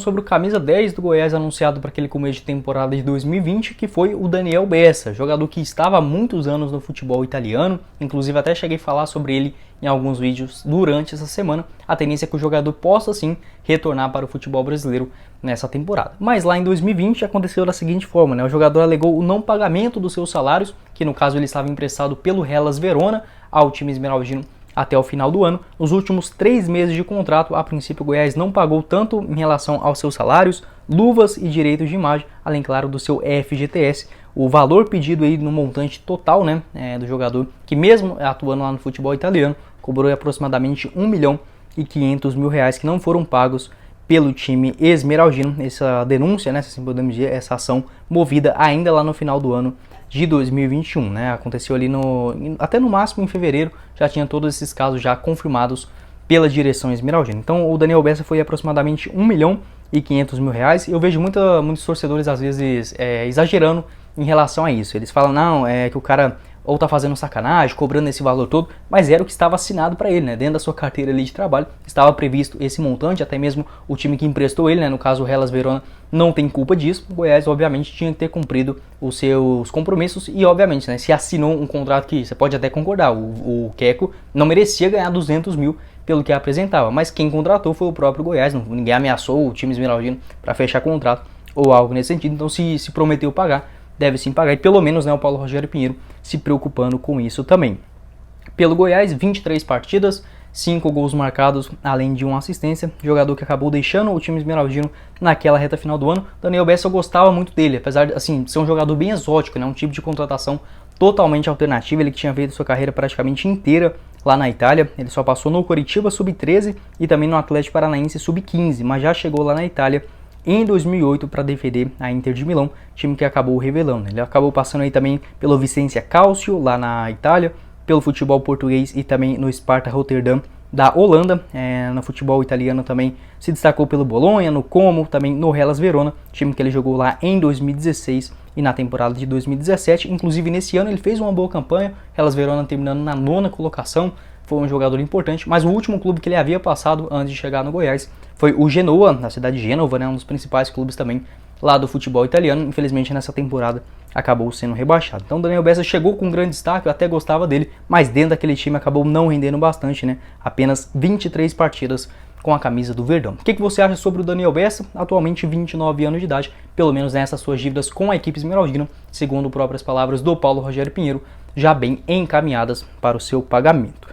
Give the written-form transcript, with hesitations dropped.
Sobre o camisa 10 do Goiás anunciado para aquele começo de temporada de 2020, que foi o Daniel Bessa, jogador que estava há muitos anos no futebol italiano, inclusive até cheguei a falar sobre ele em alguns vídeos durante essa semana. A tendência é que o jogador possa sim retornar para o futebol brasileiro nessa temporada. Mas lá em 2020 aconteceu da seguinte forma, né? O jogador alegou o não pagamento dos seus salários, que no caso ele estava emprestado pelo Hellas Verona ao time esmeraldino até o final do ano. Nos últimos 3 meses de contrato, a princípio o Goiás não pagou tanto em relação aos seus salários, luvas e direitos de imagem, além, claro, do seu FGTS. O valor pedido aí no montante total, né, do jogador, que mesmo atuando lá no futebol italiano, cobrou aproximadamente R$ 1.500.000 que não foram pagos pelo time esmeraldino. Essa denúncia, né, se assim podemos dizer, essa ação movida ainda lá no final do ano de 2021, né? Aconteceu ali até no máximo em fevereiro, já tinha todos esses casos já confirmados pela direção esmeraldina. Então o Daniel Bessa foi aproximadamente R$ 1.500.000. Eu vejo muitos torcedores às vezes exagerando em relação a isso. Eles falam, não, que o cara ou tá fazendo sacanagem, cobrando esse valor todo, mas era o que estava assinado para ele, né? Dentro da sua carteira ali de trabalho, estava previsto esse montante, até mesmo o time que emprestou ele, né? No caso o Hellas Verona, não tem culpa disso. O Goiás, obviamente, tinha que ter cumprido os seus compromissos e, obviamente, né, se assinou um contrato que você pode até concordar, o Queco não merecia ganhar 200 mil pelo que apresentava, mas quem contratou foi o próprio Goiás, ninguém ameaçou o time esmeraldino para fechar contrato ou algo nesse sentido. Então, se prometeu pagar, deve sim pagar, e pelo menos, né, o Paulo Rogério Pinheiro se preocupando com isso também. Pelo Goiás, 23 partidas, 5 gols marcados, além de uma assistência, jogador que acabou deixando o time esmeraldino naquela reta final do ano. Daniel Bessa, eu gostava muito dele, apesar de assim, ser um jogador bem exótico, né, um tipo de contratação totalmente alternativo. Ele que tinha feito sua carreira praticamente inteira lá na Itália, ele só passou no Coritiba Sub-13 e também no Atlético Paranaense Sub-15, mas já chegou lá na Itália em 2008 para defender a Inter de Milão, time que acabou revelando. Ele acabou passando aí também pelo Vicenza Calcio, lá na Itália, pelo futebol português e também no Sparta Rotterdam da Holanda. No futebol italiano também se destacou pelo Bolonha, no Como, também no Hellas Verona, time que ele jogou lá em 2016 e na temporada de 2017. Inclusive nesse ano ele fez uma boa campanha, Hellas Verona terminando na 9ª colocação. Foi um jogador importante, mas o último clube que ele havia passado antes de chegar no Goiás foi o Genoa, na cidade de Gênova, né, um dos principais clubes também lá do futebol italiano. Infelizmente nessa temporada acabou sendo rebaixado. Então o Daniel Bessa chegou com um grande destaque, eu até gostava dele, mas dentro daquele time acabou não rendendo bastante, né? Apenas 23 partidas com a camisa do Verdão. O que você acha sobre o Daniel Bessa? Atualmente 29 anos de idade, pelo menos nessas suas dívidas com a equipe esmeraldina, segundo próprias palavras do Paulo Rogério Pinheiro, já bem encaminhadas para o seu pagamento.